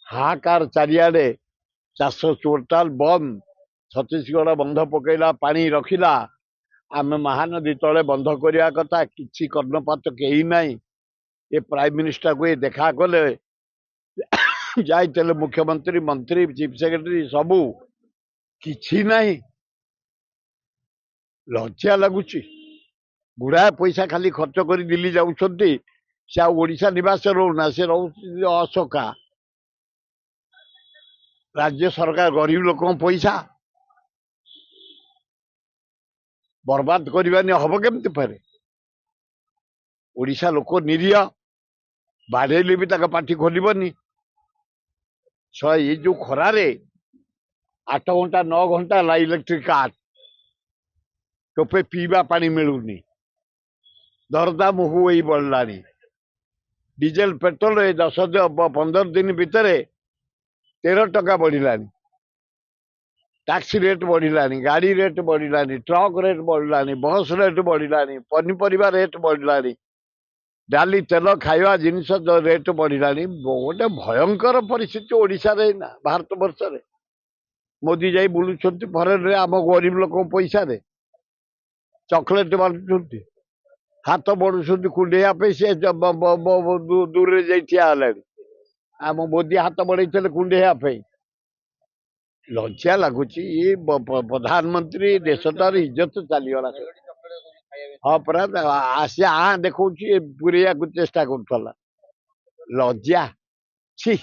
हाहाकार चारिआडे चाष टोटाल बंद छत्तीसगढ़ बंध पकेला पानी रखिला आम महानदी तले बंध करने कथा किसी कर्णपात कहीं ना ये प्राइम मिनिस्टर को ये देखा कले जाइए मुख्यमंत्री मंत्री चीफ सेक्रेटरी सबू किसी ना लज्जा लगुच गुड़ाए पैसा खाली खर्च कर दिल्ली जाऊँगी से ओडिशा निवास रोना से अशोका राज्य सरकार गरीब लोक पैसा बर्बाद करवानी हम केमती फेरे ओडिशा लोक निरीह बाड़ेली भी पार्टी खोलबनी ये जो खरारे 8 घंटा 9 घंटा इलेक्ट्रिक कार टोपे पीवा पानी मिलूनी दरदाम हुई बढ़ला डीजेल पेट्रोल 10-15 दिन भितर 13 टका बढ़लानी टैक्सी रेट बढ़लानी गाड़ी रेट बढ़लानी ट्रक रेट बढ़लानी बस रेट बढ़लानी पनीपरिया रेट बढ़लानी डाली तेल खाଇବା जिनस रेट बढ़लानी गोटे भयंकर परिस्थिति ओडिशा रे ना भारत वर्ष रे मोदी जाई बुलुछंती फरेन रे आम गरीब लोक पैसा रे चॉकलेट बांटुछंती हाथ बढ़ुछंती कुंडेया पे से दूर रे जाई ठिया हलानी आम मोदी हाथ बढ़ाई कुंडेया पे लज्जा लगुच ये प्रधानमंत्री देशटार इज्जत चलीगला हाँ परा आसे देखा पूरेया चेष्टा करुला लज्जा छी